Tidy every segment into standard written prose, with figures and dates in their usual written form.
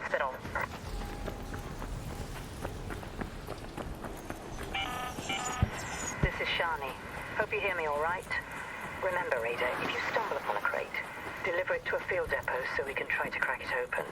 hospital. This is Shani. Hope you hear me all right. Remember, Ada, if you stumble upon a crate, deliver it to a field depot so we can try to crack it open.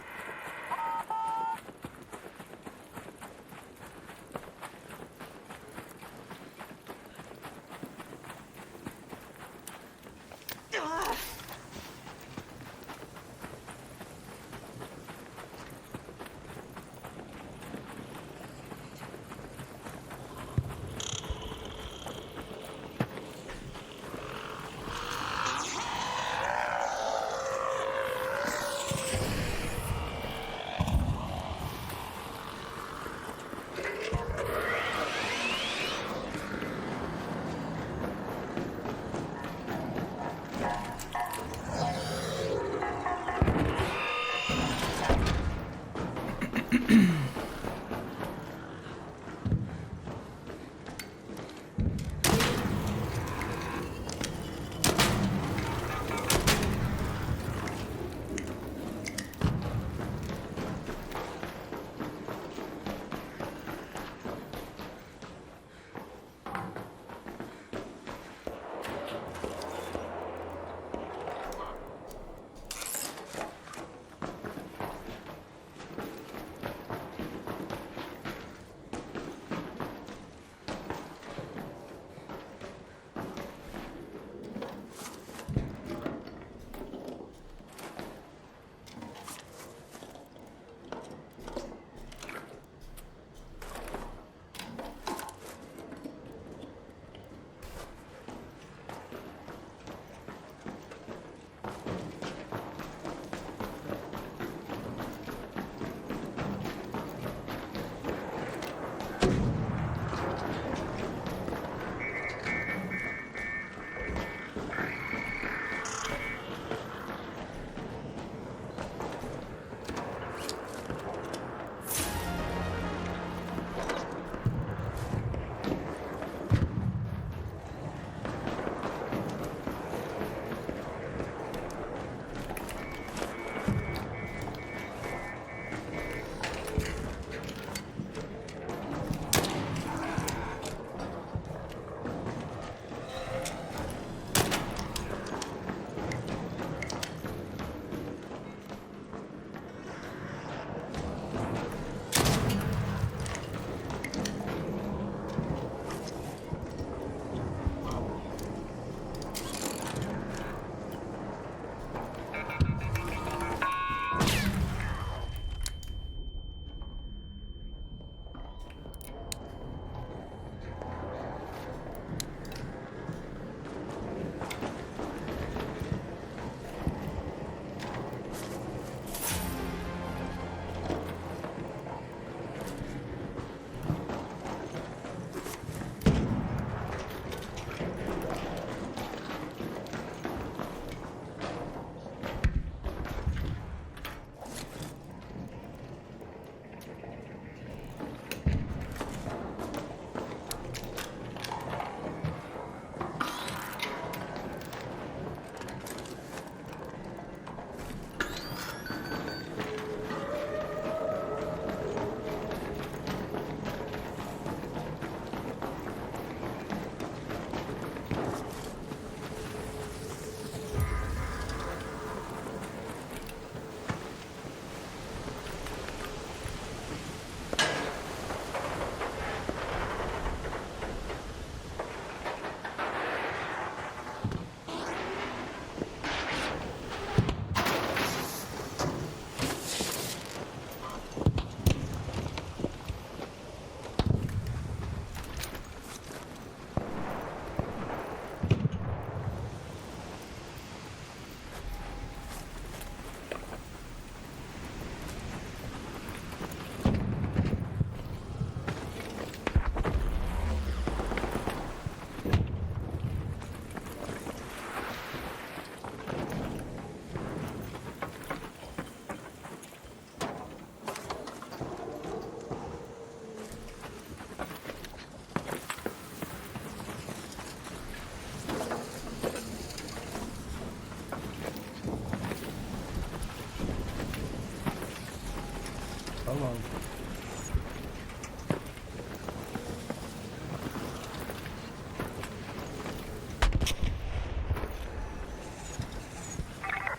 Tamam.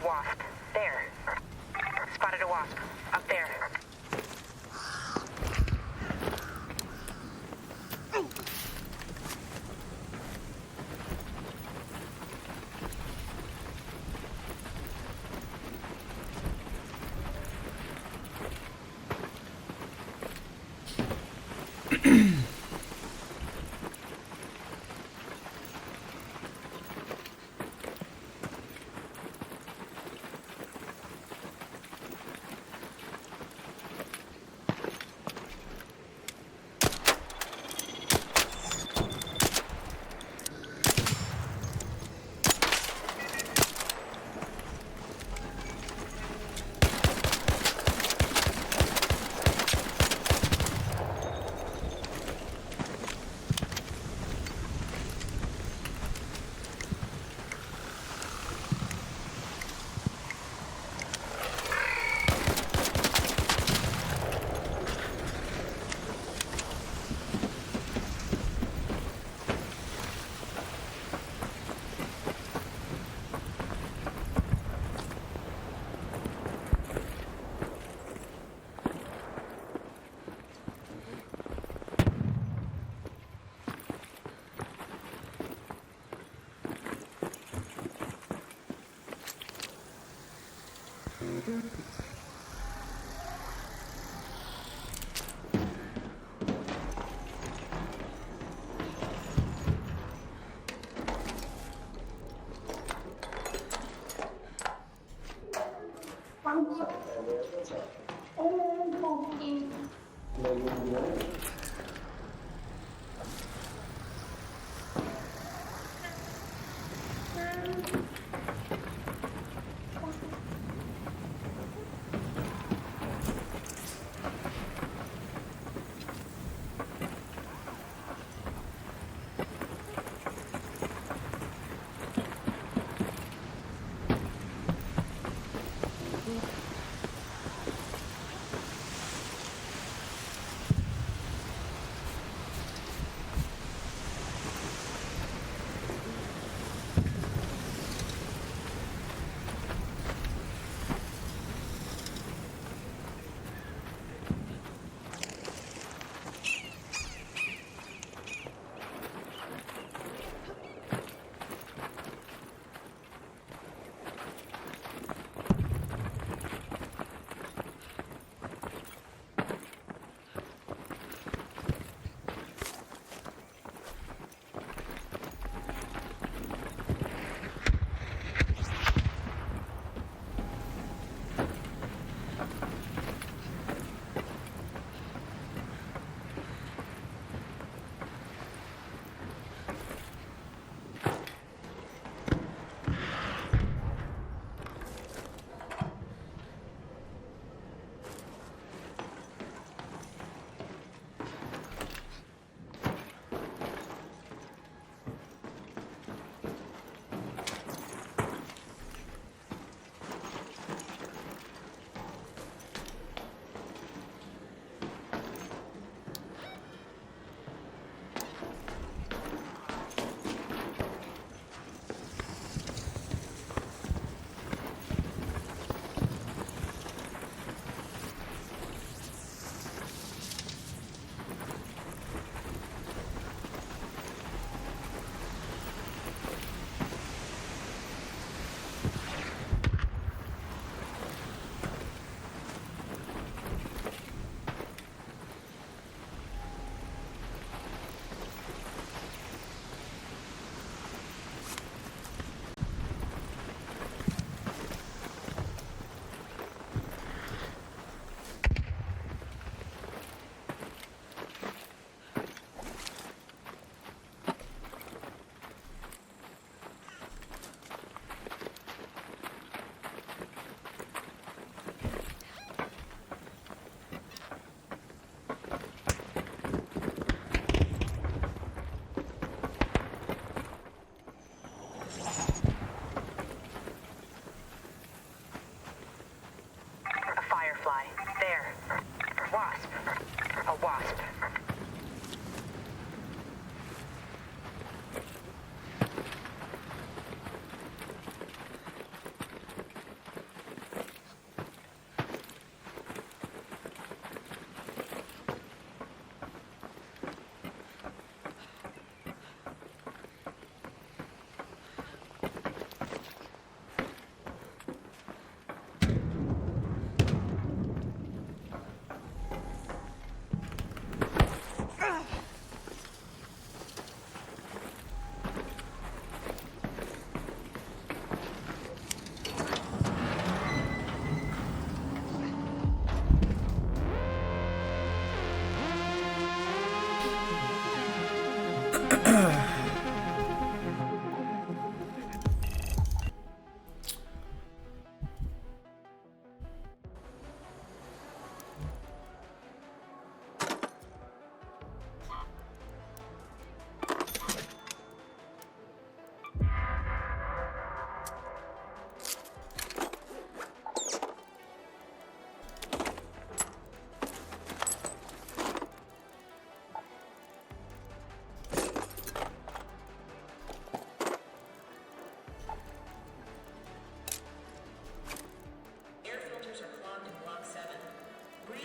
Wasp. There. Spotted a wasp. Up there.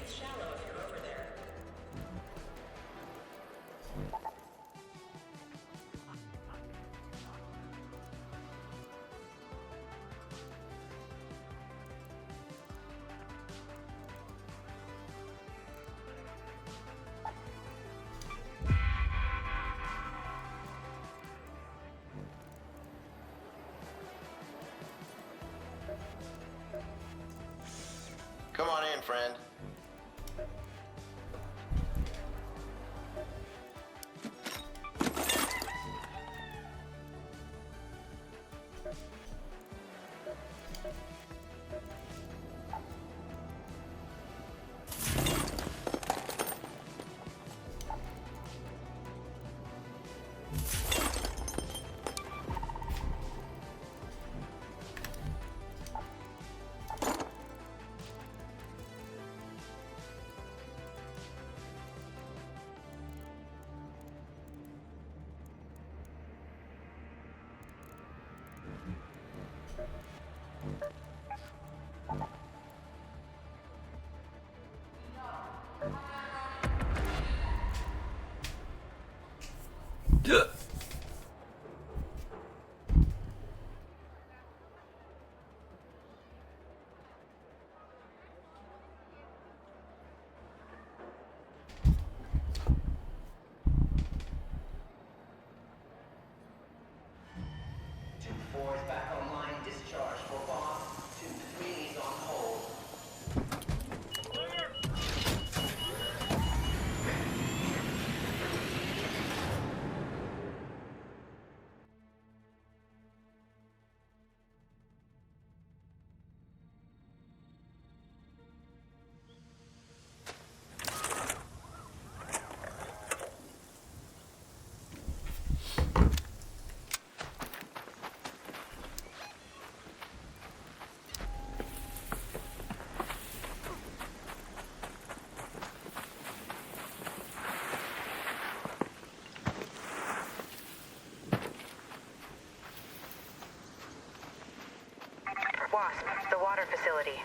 It's shallow if you're over there. Come on in, friend. Tube 4 is back online. Discharge for boss. Tube 3 is on hold. Wasp, the water facility.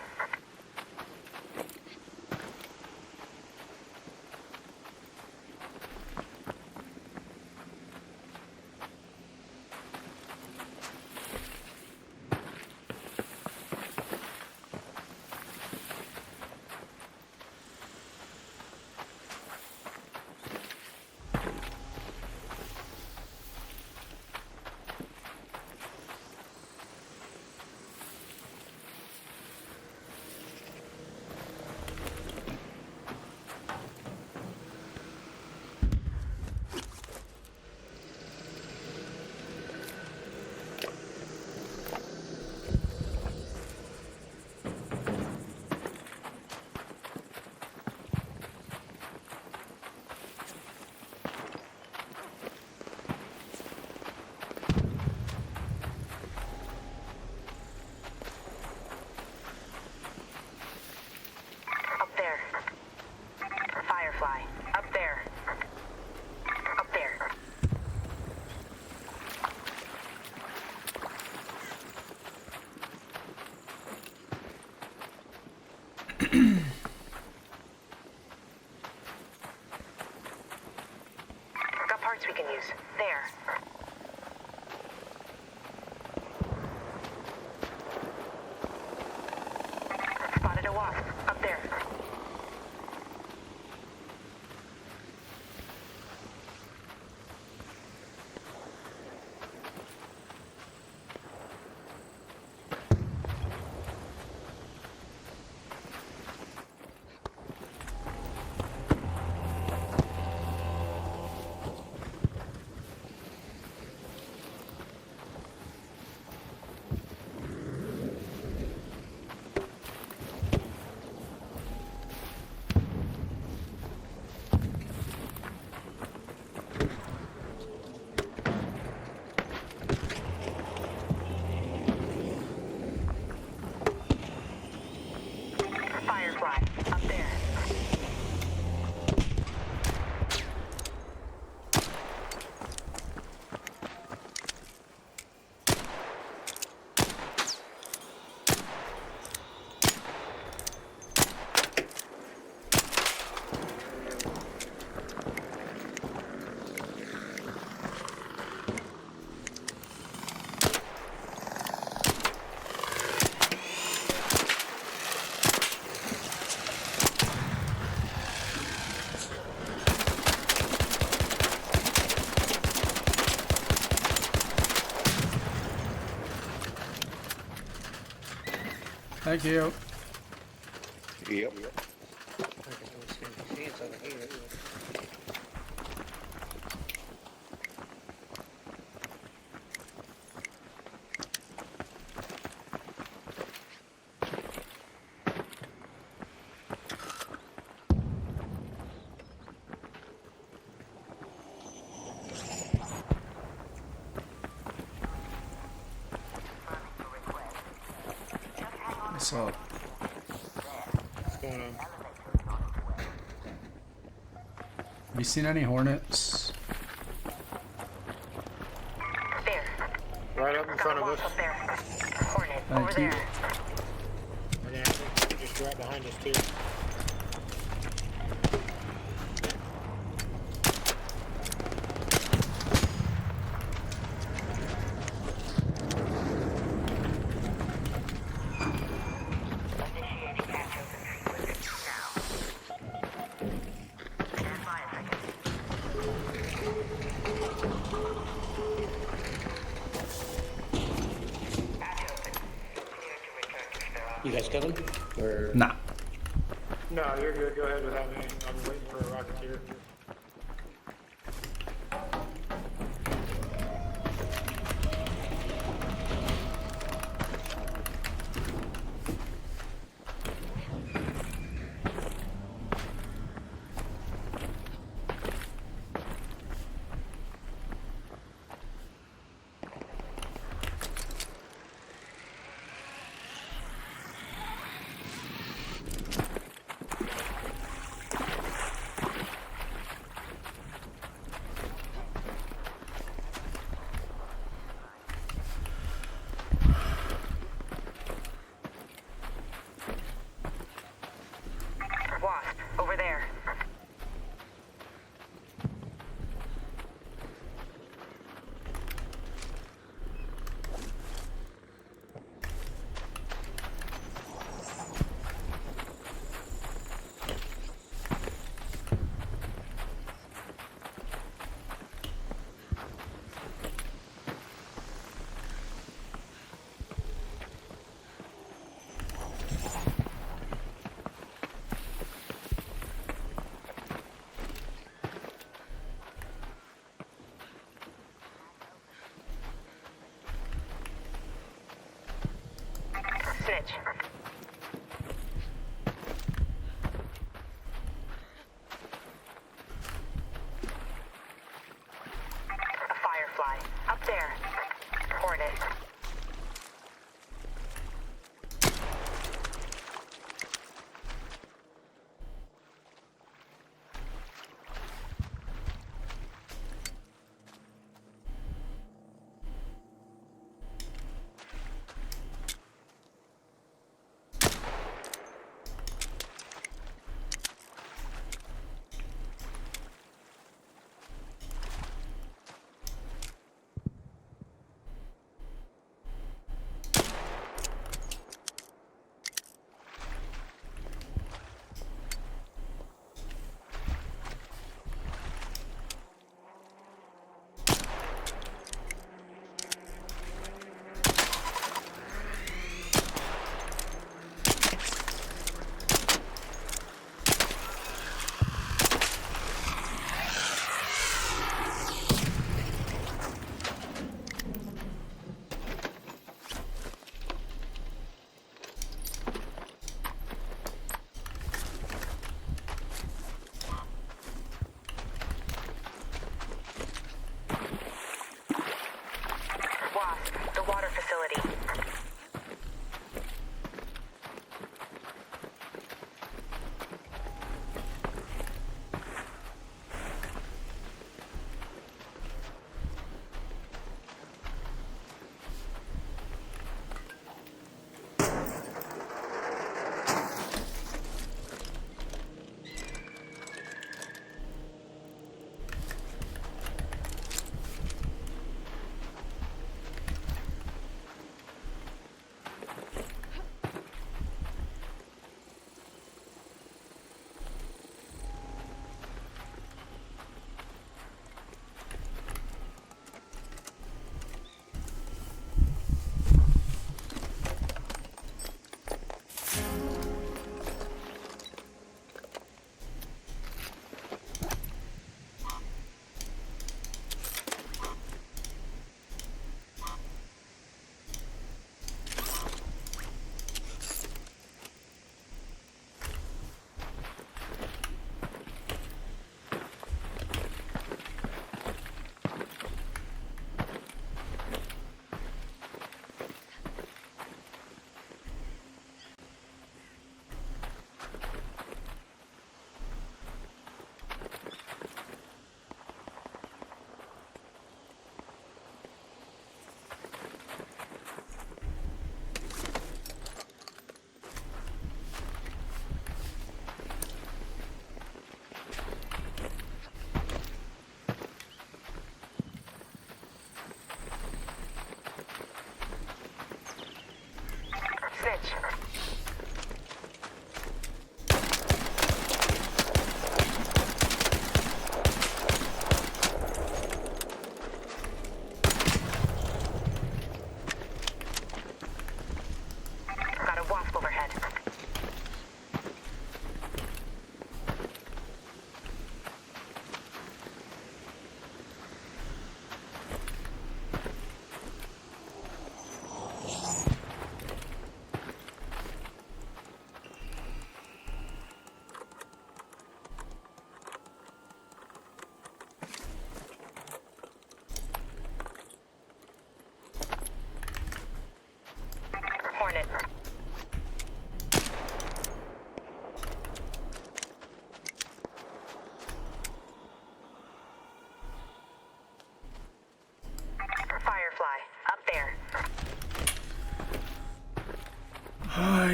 Up there. Firefly. Up there. Up there. Got parts we can use. There. Spotted a wasp. Up there. Thank you. Yep. It's over here. What's up? What's going on? Have you seen any hornets? There. Right up in Got front a of wasp us. up there. Hornet, Thank over you. there. And actually, just right behind us too. Initiating patch open sequence now. Stand by a second. Patch open. Clear to return to Sparrow. You guys coming? Or Nah. no? You're good. Go ahead without me. I'm waiting for a rocketeer. Wasp, over there. Snitch. A firefly. Up there. Hornet.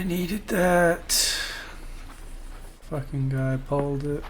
needed that. Fucking guy pulled it.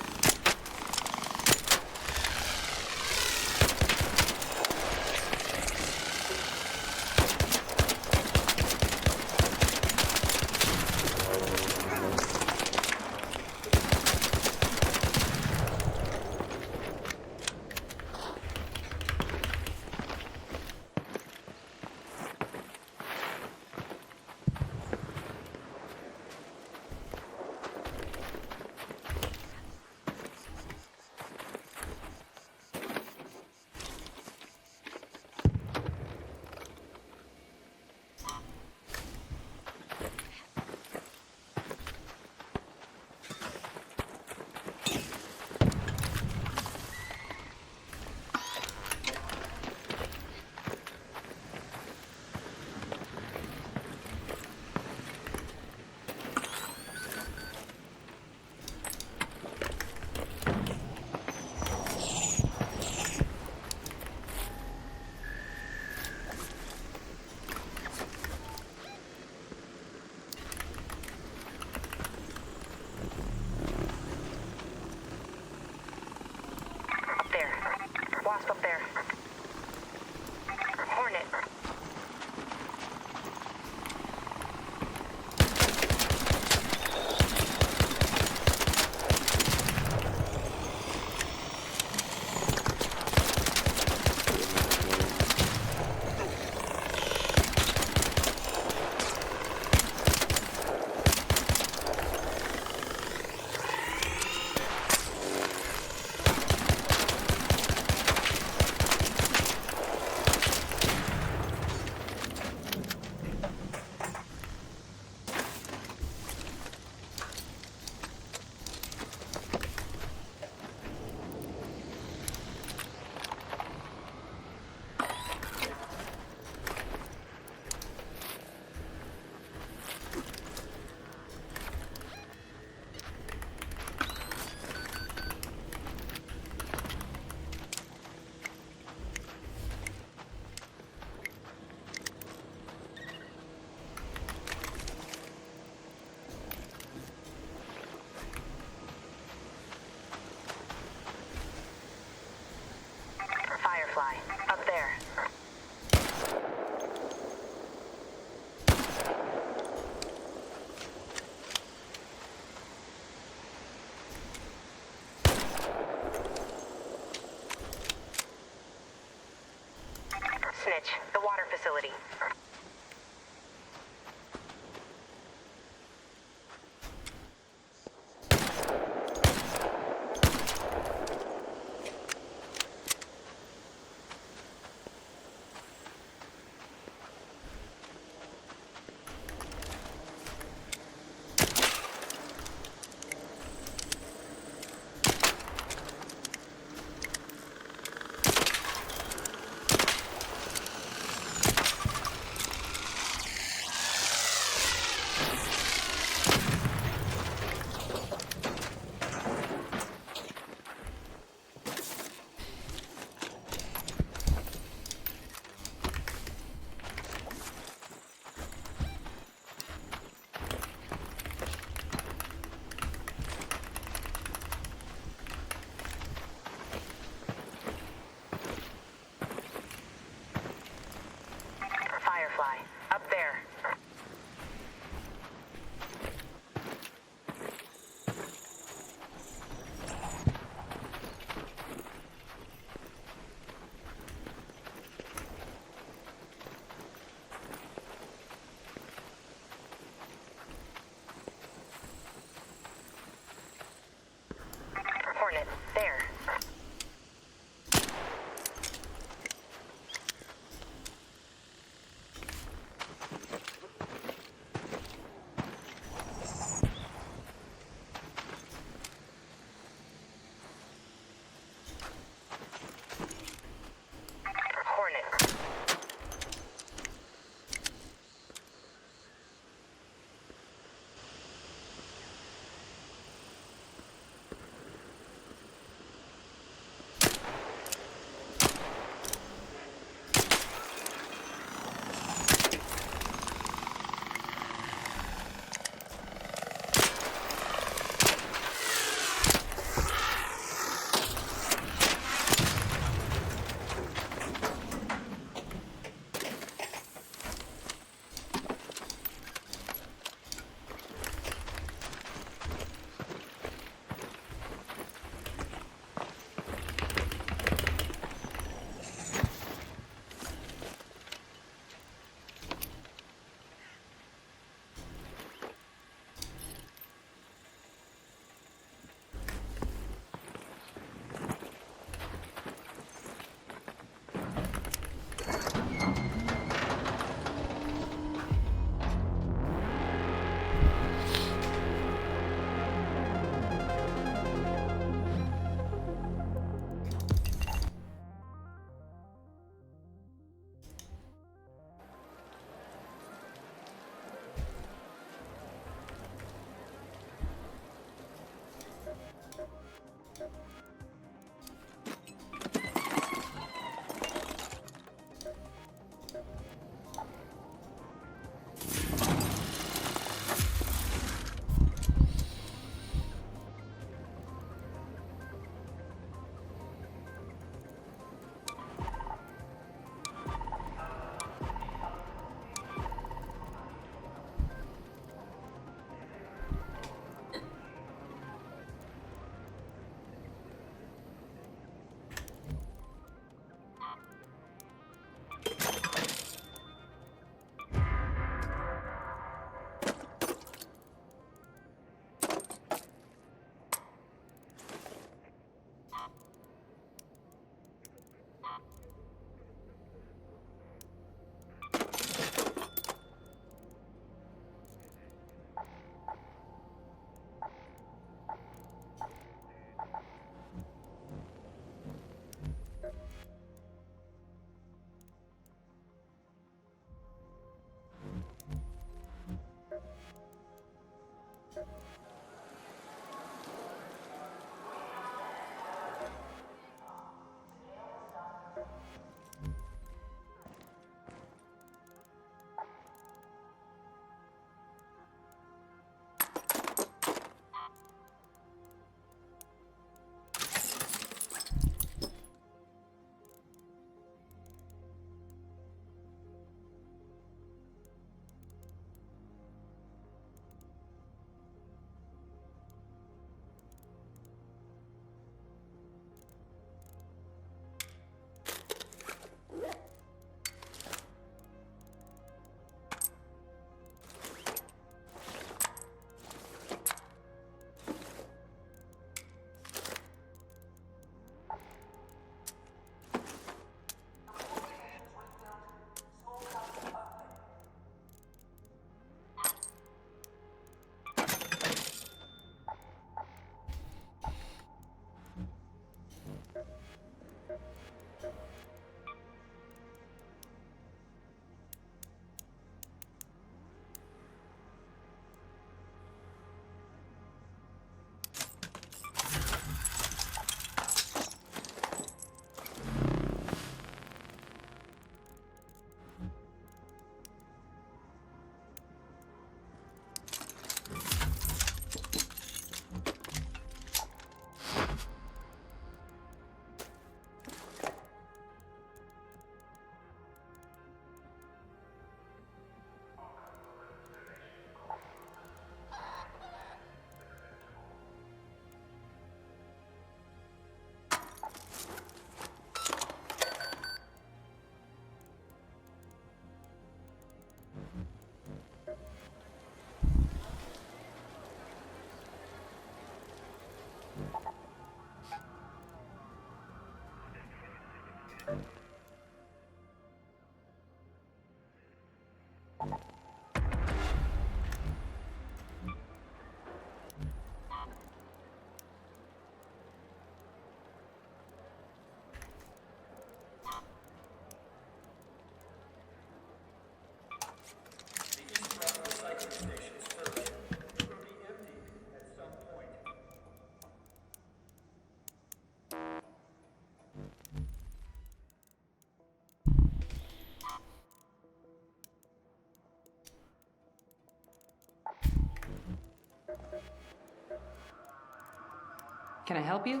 Can I help you?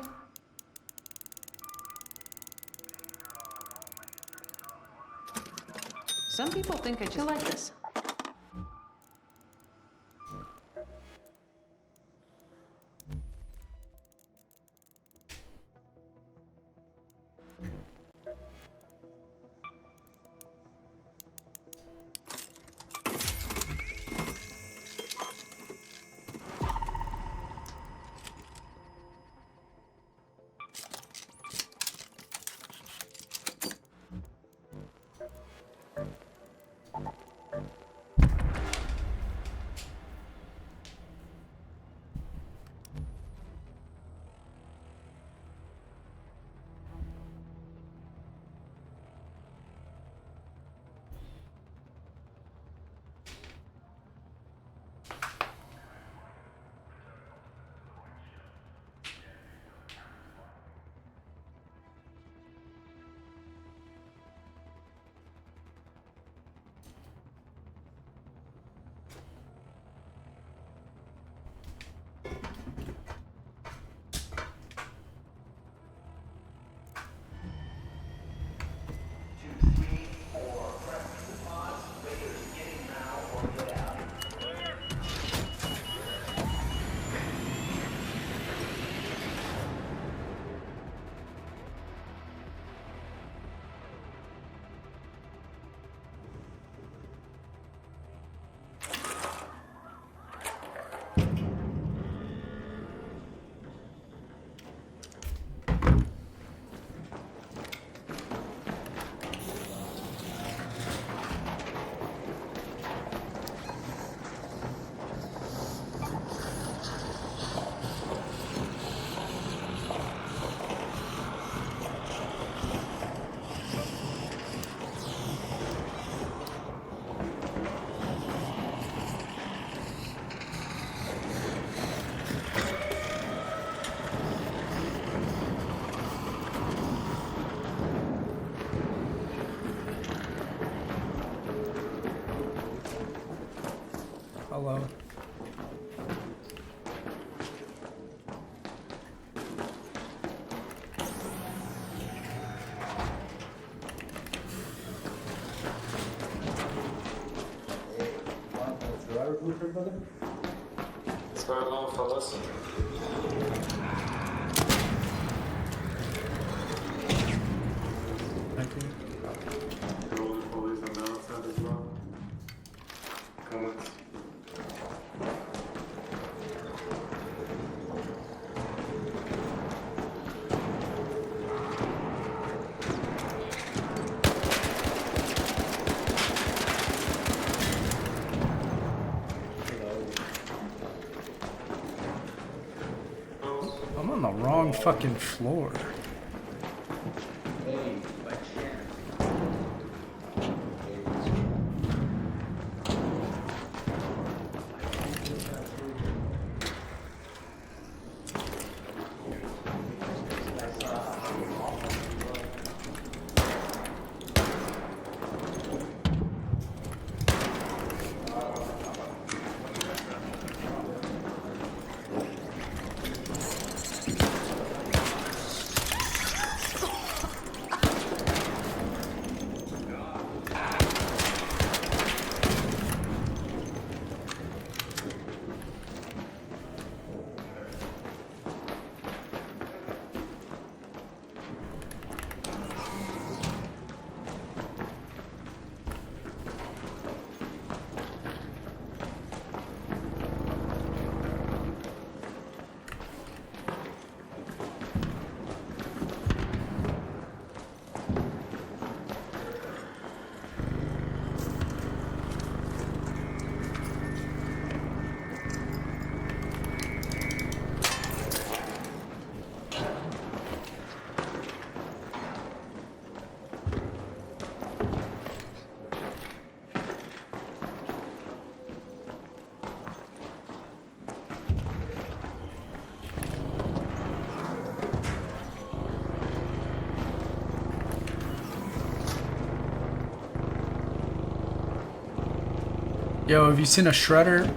Some people think I just like this. Hello. What's going on, fellas? Thank you. All the police on the outside as well. Comments? I'm on the wrong fucking floor. Yo, have you seen a shredder?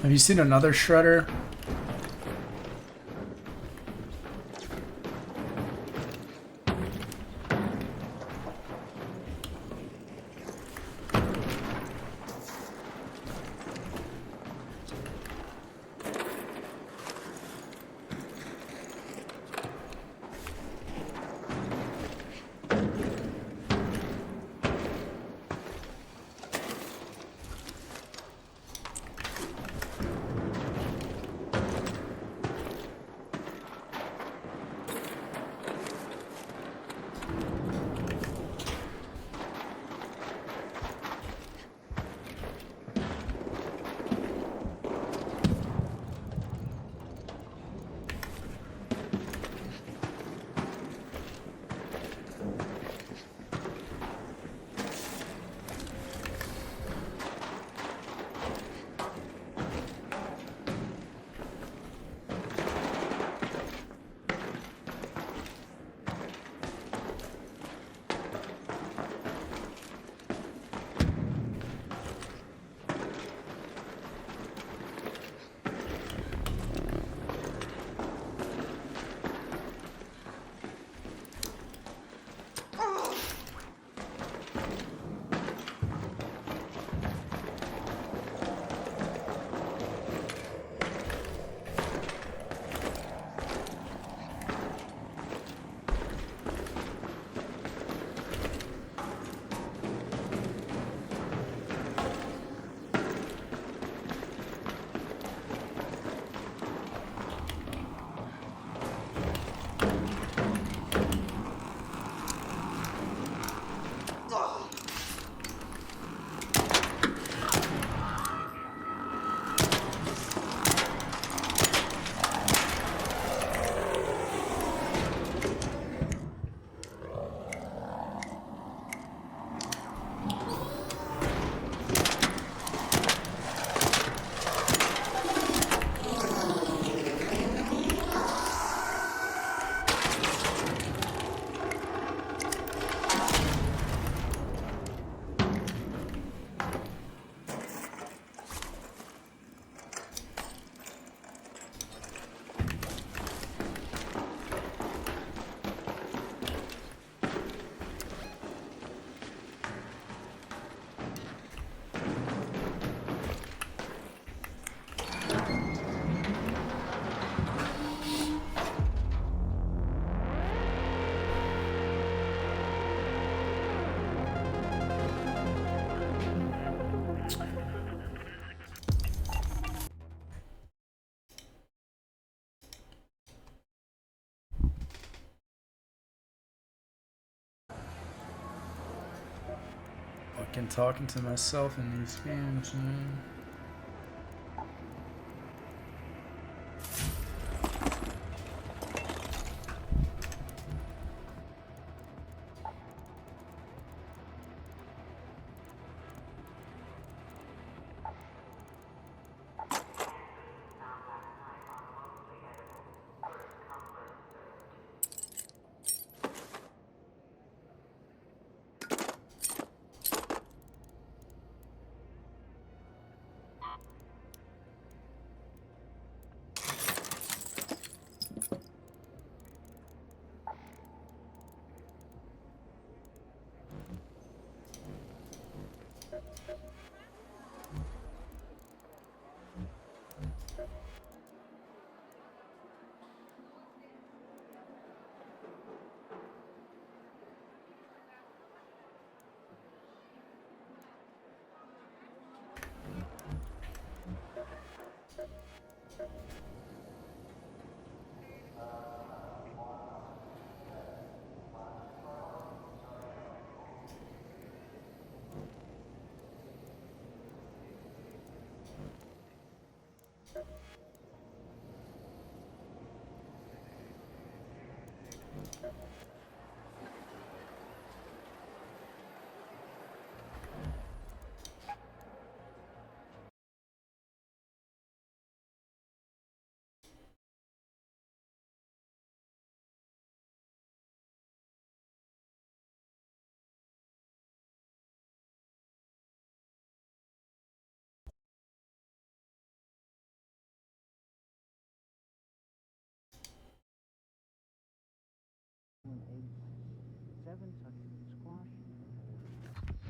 Have you seen another shredder? Fucking talking to myself in these games, man.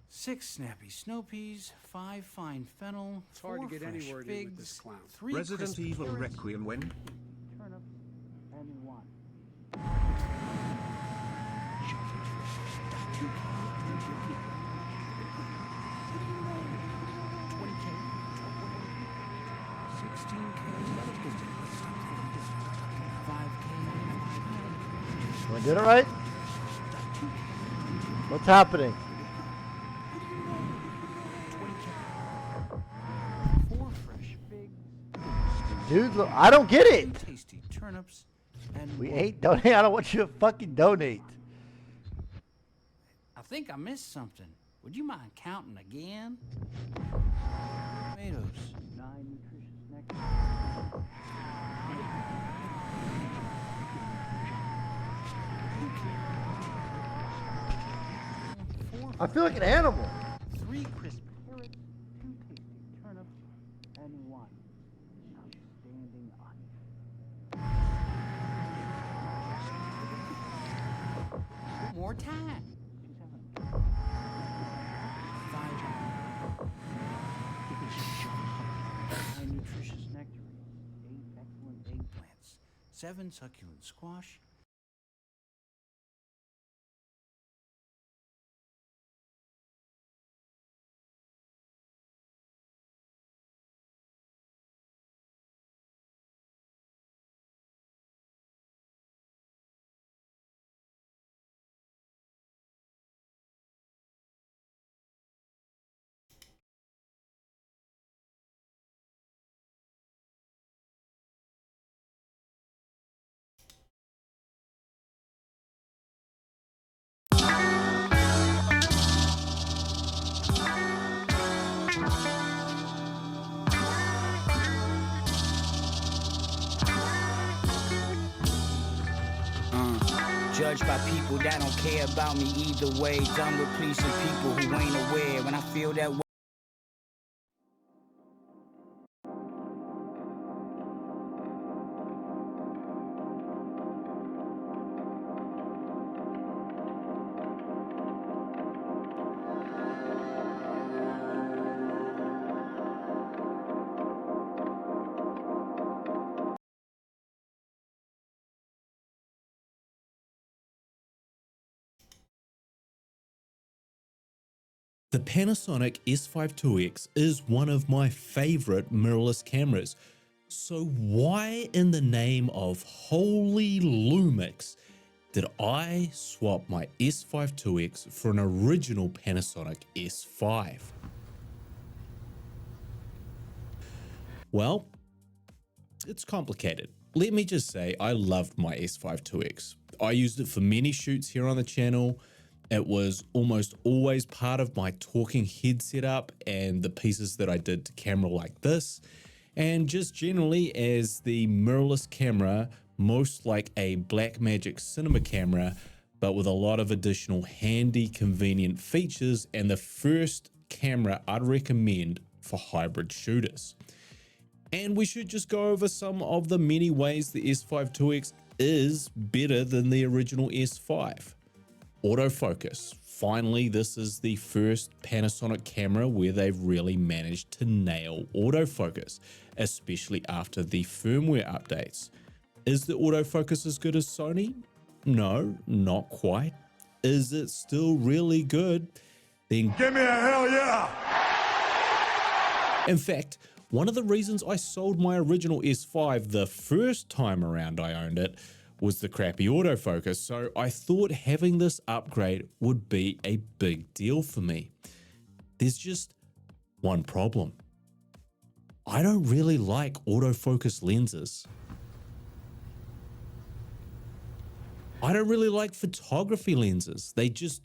6 snappy snow peas, 5 fine fennel, It's hard to 4 get any fresh word in with this figs, clown. 3 Resident crisp Evil carrots, Requiem when? turnips, and 1. Am I doing it right? What's happening? 4 fresh figs, Dude, look, I don't get it. tasty turnips, and We 1. ain't donate. I don't want you to fucking donate. I think I missed something. Would you mind counting again? Tomatoes, 9 nutritious nectar. I feel like an animal. 3 crisp carrots, 2 tasty turnips, and 1 outstanding onion. More time. 5 nutritious nectarines, 8 excellent eggplants, 7 succulent squash. Judged by people that don't care about me either way. Done with pleasing people who ain't aware. When I feel that way. The Panasonic S5 IIX is one of my favorite mirrorless cameras. So why in the name of holy Lumix did I swap my S5 IIX for an original Panasonic S5? Well, it's complicated. Let me just say I loved my S5 IIX. I used it for many shoots here on the channel. It was almost always part of my talking head setup and the pieces that I did to camera like this. And just generally as the mirrorless camera, most like a Blackmagic cinema camera, but with a lot of additional handy, convenient features, and the first camera I'd recommend for hybrid shooters. And we should just go over some of the many ways the S5 IIX is better than the original S5. Autofocus. Finally, this is the first Panasonic camera where they've really managed to nail autofocus, especially after the firmware updates. Is the autofocus as good as Sony? No, not quite. Is it still really good? Then give me a hell yeah! In fact, one of the reasons I sold my original S5 the first time around I owned it was the crappy autofocus, so I thought having this upgrade would be a big deal for me. There's just one problem. I don't really like autofocus lenses. I don't really like photography lenses. They just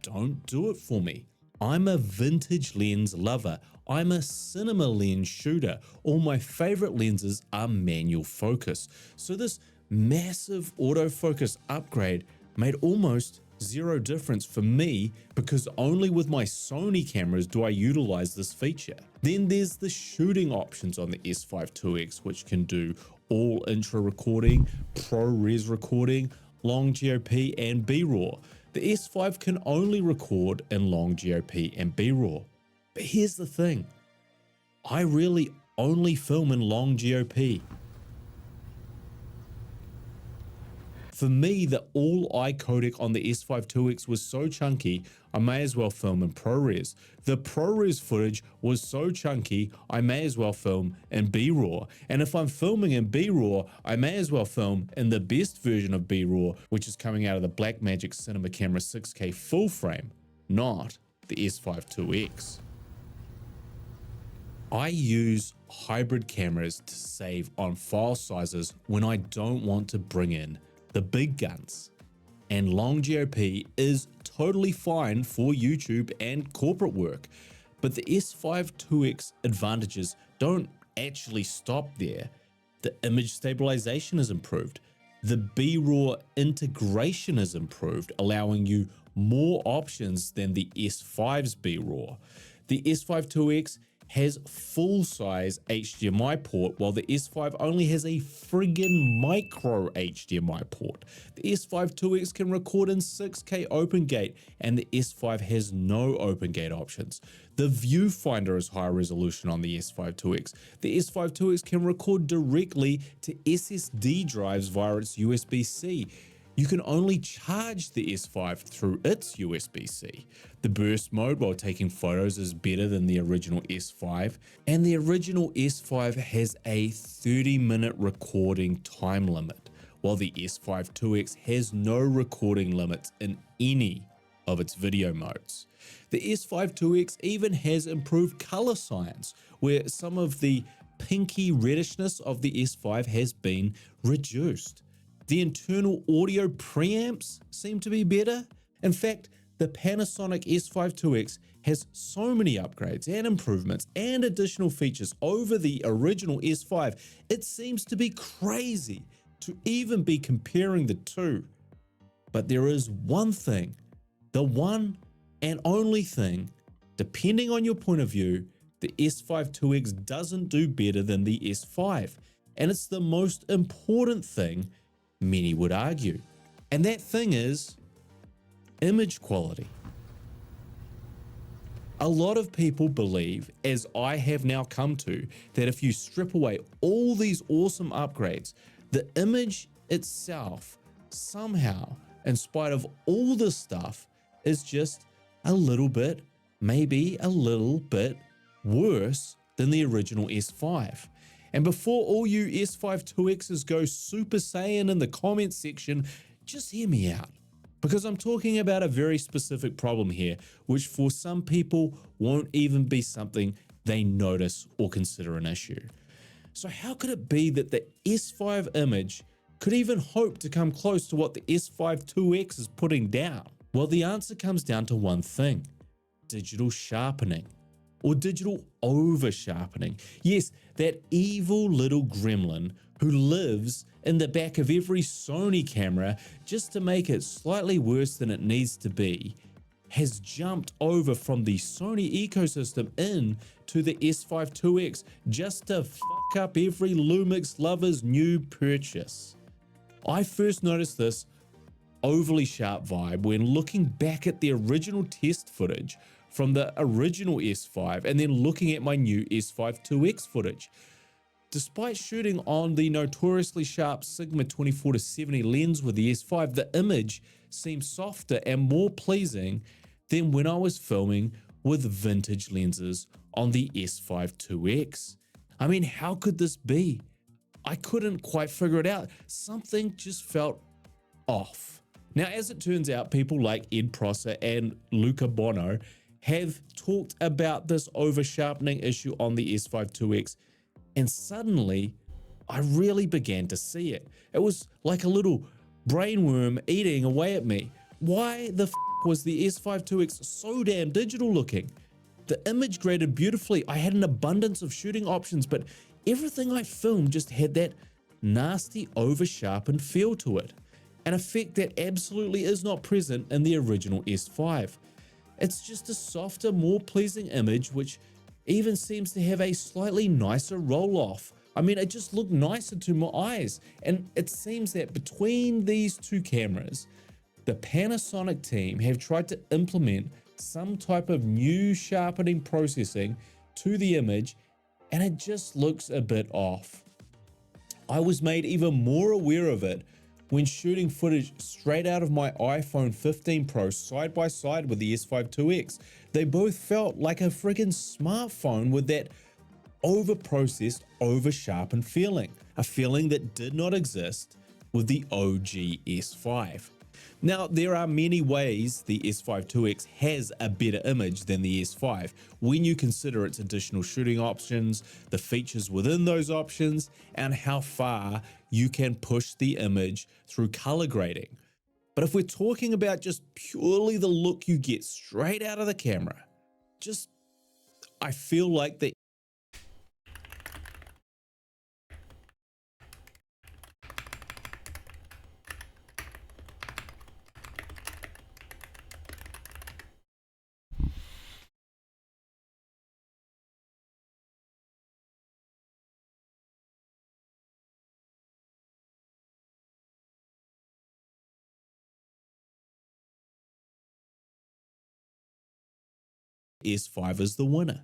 don't do it for me. I'm a vintage lens lover. I'm a cinema lens shooter. All my favorite lenses are manual focus. So this massive autofocus upgrade made almost zero difference for me because only with my Sony cameras do I utilize this feature. Then there's the shooting options on the S5 IIX, which can do all intro recording, ProRes recording, long GOP, and B-RAW. The S5 can only record in long GOP and B-RAW. But here's the thing, I really only film in long GOP. For me, the all-I codec on the S5 IIX was so chunky, I may as well film in ProRes. The ProRes footage was so chunky, I may as well film in B-RAW. And if I'm filming in B-RAW, I may as well film in the best version of B-RAW, which is coming out of the Blackmagic Cinema Camera 6K full frame, not the S5 IIX. I use hybrid cameras to save on file sizes when I don't want to bring in the big guns. And long GOP is totally fine for YouTube and corporate work, but the S5 IIX advantages don't actually stop there. The image stabilization is improved. The B-RAW integration is improved, allowing you more options than the S5's B-RAW. The S5 IIX has full-size HDMI port, while the S5 only has a friggin' micro HDMI port. The S5 IIX can record in 6K OpenGate, and the S5 has no OpenGate options. The viewfinder is higher resolution on the S5 IIX. The S5 IIX can record directly to SSD drives via its USB-C. You can only charge the S5 through its USB-C. The burst mode while taking photos is better than the original S5, and the original S5 has a 30-minute recording time limit, while the S5 IIX has no recording limits in any of its video modes. The S5 IIX even has improved color science, where some of the pinky reddishness of the S5 has been reduced. The internal audio preamps seem to be better. In fact, the Panasonic S5 IIX has so many upgrades and improvements and additional features over the original S5, it seems to be crazy to even be comparing the two. But there is one thing, the one and only thing, depending on your point of view, the S5 IIX doesn't do better than the S5. And it's the most important thing, many would argue. And that thing is image quality. A lot of people believe, as I have now come to, that if you strip away all these awesome upgrades, the image itself somehow, in spite of all this stuff, is just a little bit, maybe a little bit worse than the original S5. And before all you S5 IIXs go Super Saiyan in the comments section, just hear me out. Because I'm talking about a very specific problem here, which for some people won't even be something they notice or consider an issue. So how could it be that the S5 image could even hope to come close to what the S5 IIX is putting down? Well, the answer comes down to one thing: digital sharpening. Or digital over-sharpening. Yes, that evil little gremlin who lives in the back of every Sony camera just to make it slightly worse than it needs to be, has jumped over from the Sony ecosystem in to the S5 IIX just to fuck up every Lumix lover's new purchase. I first noticed this overly sharp vibe when looking back at the original test footage from the original S5 and then looking at my new S5 IIX footage. Despite shooting on the notoriously sharp Sigma 24-70 lens with the S5, the image seems softer and more pleasing than when I was filming with vintage lenses on the S5 IIX. I mean, how could this be? I couldn't quite figure it out. Something just felt off. Now, as it turns out, people like Ed Prosser and Luca Bono have talked about this over-sharpening issue on the S5 IIX, and suddenly I really began to see it. It was like a little brainworm eating away at me. Why the f was the S5 IIX so damn digital looking? The image graded beautifully. I had an abundance of shooting options, but everything I filmed just had that nasty over-sharpened feel to it, an effect that absolutely is not present in the original S5. It's just a softer, more pleasing image, which even seems to have a slightly nicer roll-off. I mean, it just looked nicer to my eyes. And it seems that between these two cameras, the Panasonic team have tried to implement some type of new sharpening processing to the image, and it just looks a bit off. I was made even more aware of it when shooting footage straight out of my iPhone 15 Pro side by side with the S5 IIX. They both felt like a friggin' smartphone with that over-processed, over-sharpened feeling, a feeling that did not exist with the OG S5. Now, there are many ways the S5 IIX has a better image than the S5 when you consider its additional shooting options, the features within those options, and how far you can push the image through color grading. But if we're talking about just purely the look you get straight out of the camera, I feel like the S5 is the winner.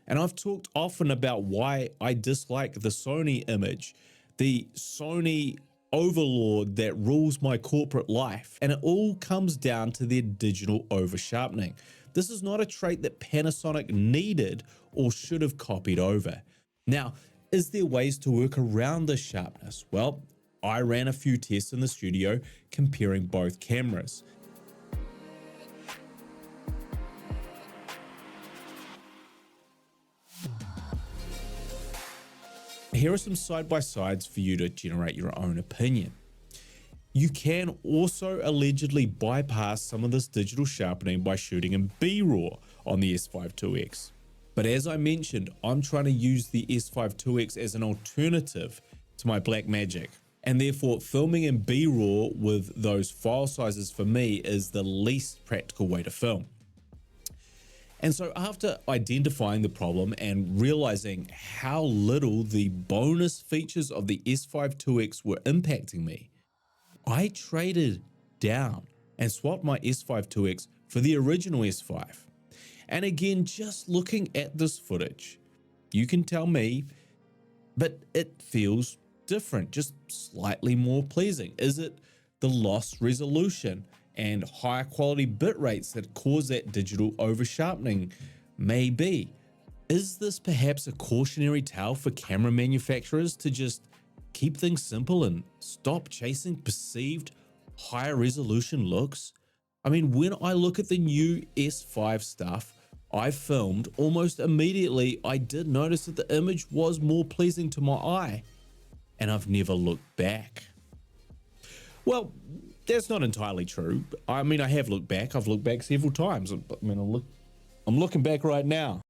And I've talked often about why I dislike the Sony image, the Sony overlord that rules my corporate life, and it all comes down to their digital over-sharpening. This is not a trait that Panasonic needed or should have copied over. Now, is there ways to work around this sharpness? Well, I ran a few tests in the studio comparing both cameras. Here are some side-by-sides for you to generate your own opinion. You can also allegedly bypass some of this digital sharpening by shooting in B-RAW on the S5 IIX. But as I mentioned, I'm trying to use the S5 IIX as an alternative to my Blackmagic, and therefore filming in B-RAW with those file sizes for me is the least practical way to film. And so after identifying the problem and realizing how little the bonus features of the S5 IIX were impacting me, I traded down and swapped my S5 IIX for the original S5. And again, just looking at this footage, you can tell me, but it feels different, just slightly more pleasing. Is it the lost resolution and higher quality bit rates that cause that digital over-sharpening? Maybe. Is this perhaps a cautionary tale for camera manufacturers to just keep things simple and stop chasing perceived higher resolution looks? I mean, when I look at the new S5 stuff I filmed, almost immediately I did notice that the image was more pleasing to my eye, and I've never looked back. Well, that's not entirely true. I mean, I have looked back. I've looked back several times. I mean, I'm looking back right now.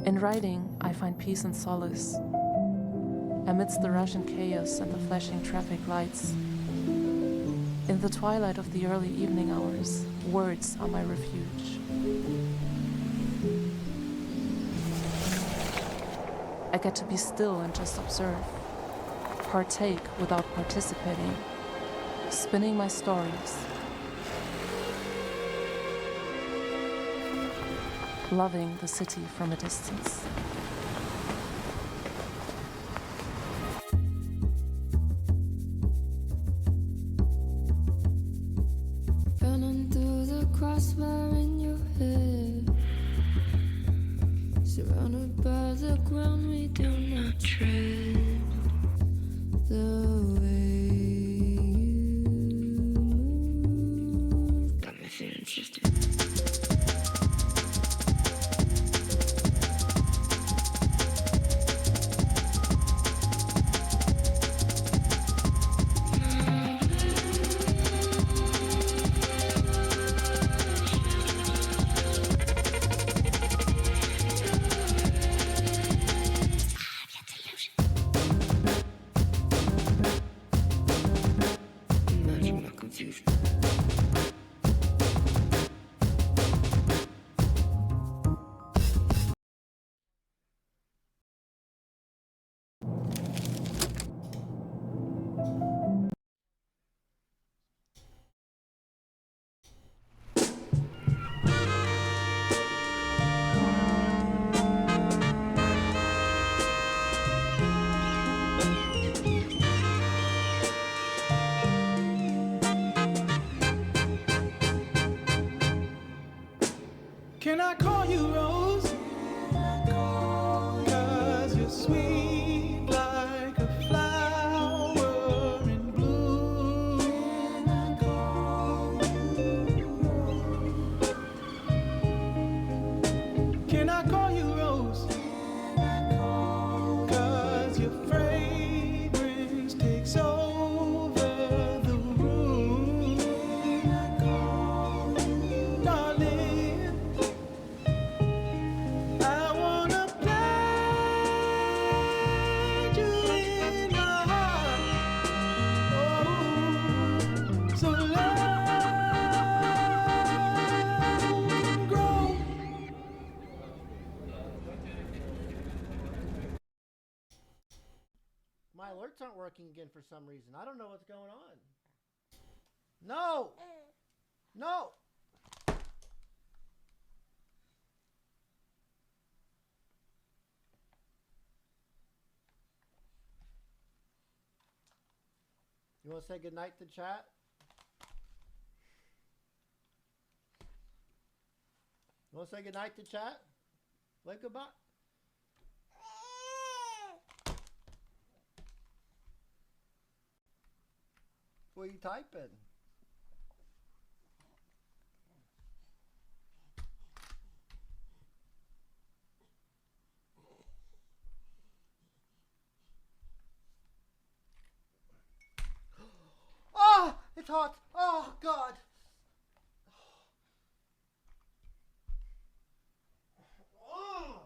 In writing, I find peace and solace. Amidst the rush and chaos and the flashing traffic lights, in the twilight of the early evening hours, words are my refuge. I get to be still and just observe, partake without participating, spinning my stories, loving the city from a distance. Running through the crossbar in your head, surrounded by the ground we do not tread. The way you move got me feeling shifted. Imagine my confusion. Can I call you Rose? 'Cause you're sweet like a flower in bloom. Can I call you Rose? 'Cause your fragrance takes over the room. Darling, I wanna plant you in my heart. Oh, so love can grow. My alerts aren't working again for some reason. I don't know what's going on. No! No! You want to say goodnight to chat? You want to say goodnight to chat? Wave goodbye. What are you typing? Oh, it's hot. Oh, God. Oh.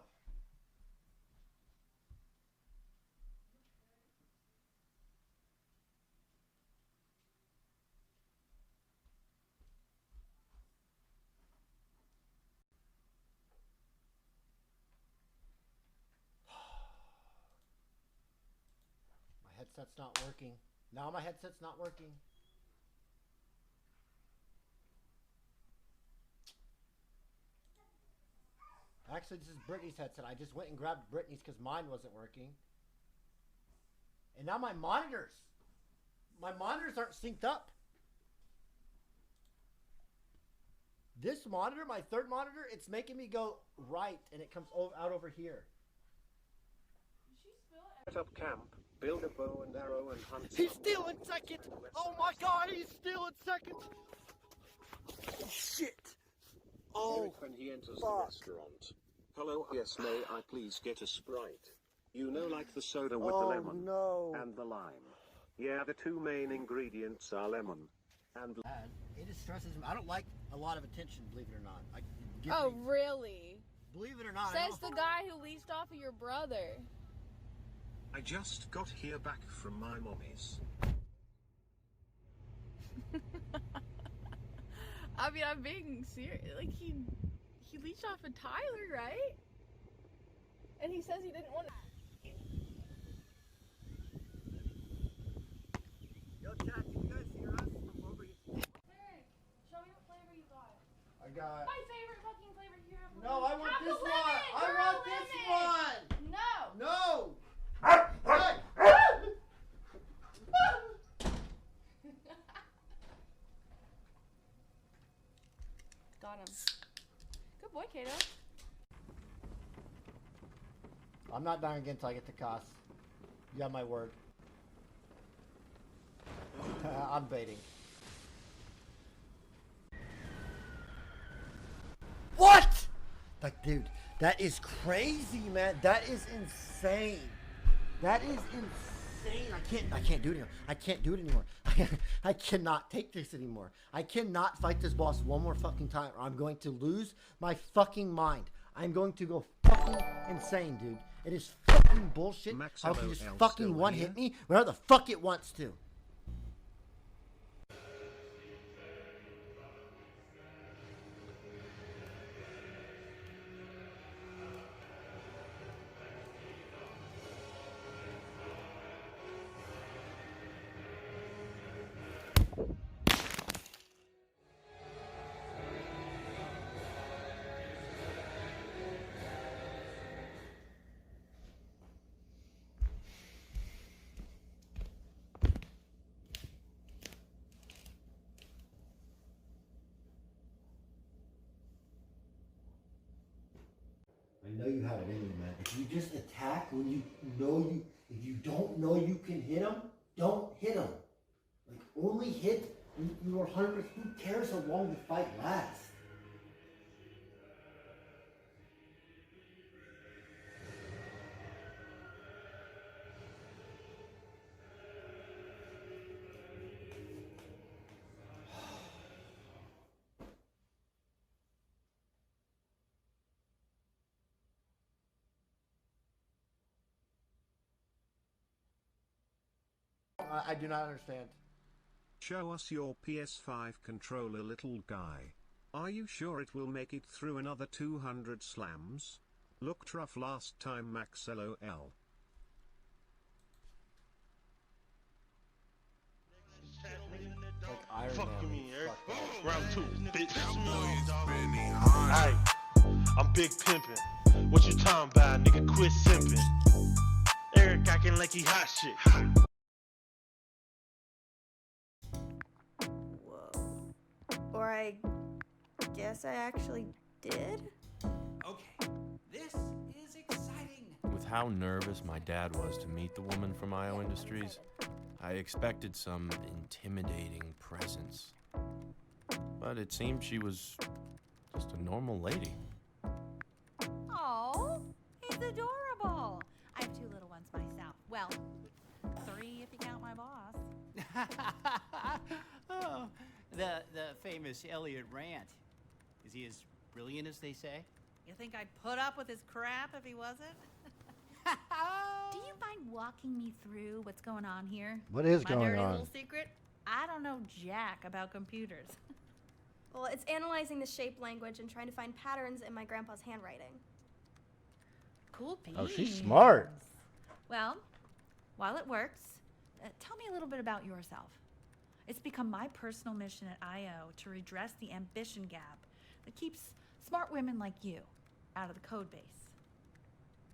My headset's not working. Now my headset's not working. Actually, this is Brittany's headset. I just went and grabbed Brittany's because mine wasn't working. And now my monitors aren't synced up. This monitor, my third monitor, it's making me go right and it comes out over here. Set up camp, build a bow and arrow and hunt. He's still in second. Oh my God, he's still in second. Shit. Oh, when he enters fuck. the restaurant. Hello, yes, may I please get a Sprite? You know, like the soda with the lemon and the lime. Yeah, the two main ingredients are lemon and lime. It just stresses me. I don't like a lot of attention, believe it or not. Oh, really? Believe it or not. Says the guy who leached off of your brother. I just got here back from my mommy's. I mean, I'm being serious. Like, he leached off of Tyler, right? And he says he didn't want to. Yo, chat, can you guys hear us? Eric, show me what flavor you got. I got. My favorite fucking flavor you have. No, I want this one. I Girl, want this one. No. No. Got him. Good boy, Kato. I'm not dying again until I get to Koss. You have my word. I'm baiting. What? Like, dude, that is crazy, man. That is insane. That is insane. I can't do it anymore. I can't do it anymore. I cannot take this anymore. I cannot fight this boss one more fucking time, or I'm going to lose my fucking mind. I'm going to go fucking insane, dude. It is fucking bullshit. How can you just fucking one-hit me wherever the fuck it wants to? I know you have it in you, man. If you just attack when you know if you don't know you can hit him, don't hit him. Like, only hit when you are 100%. Who cares how long the fight lasts? I do not understand. Show us your PS5 controller, little guy. Are you sure it will make it through another 200 slams? Looked rough last time, Max LOL. Like Iron Fuck Man. me, Eric. Fuck that. Round 2, bitch. Hey, I'm big pimpin'. What you talking about, nigga? Quit simping. Eric acting like he hot shit. Whoa. Or I guess I actually did? Okay, this is exciting. With how nervous my dad was to meet the woman from IO Industries, I expected some intimidating presence. But it seemed she was just a normal lady. Oh, he's adorable. I have 2 little ones myself. Well, 3 if you count my boss. Oh, the famous Elliot Rant. Is he as brilliant as they say? You think I'd put up with his crap if he wasn't? Do you mind walking me through what's going on here? What is My going dirty on? little secret? I don't know jack about computers. Well, it's analyzing the shape language and trying to find patterns in my grandpa's handwriting. Cool beans. Oh, she's smart. Well, while it works, tell me a little bit about yourself. It's become my personal mission at IO to redress the ambition gap that keeps smart women like you out of the code base.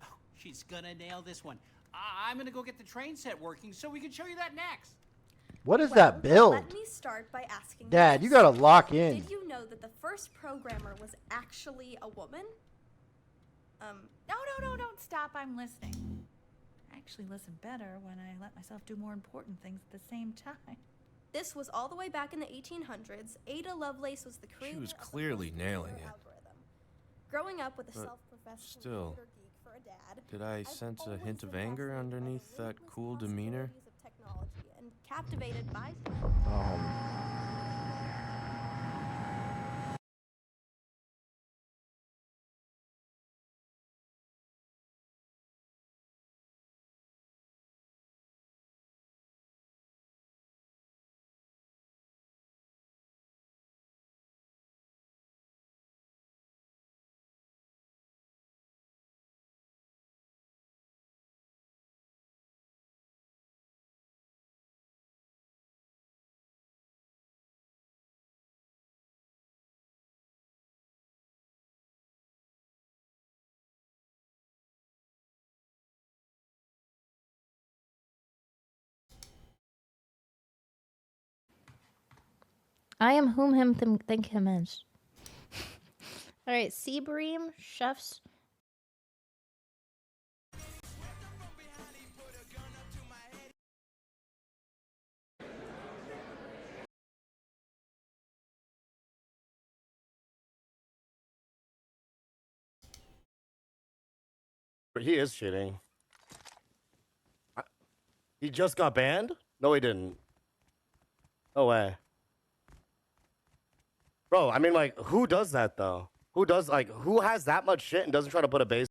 Oh, she's gonna nail this one. I'm gonna go get the train set working so we can show you that next. What is that build? Let me start by asking Dad, this. you gotta lock in. Did you know that the first programmer was actually a woman? No, don't stop. I'm listening. I actually listen better when I let myself do more important things at the same time. This was all the way back in the 1800s. Ada Lovelace was the creator She was of the clearly first nailing computer it. algorithm. Growing up with a But self-professed still, computer geek for a dad, did I I've sense a always hint of been anger fascinated by the underneath that limitless cool demeanor? possibilities of technology and captivated by I am whom him think him is. All right, Seabream, chefs. He is cheating. He just got banned? No, he didn't. No way. Bro, I mean, like, who does that, though? Who does, like, who has that much shit and doesn't try to put a base?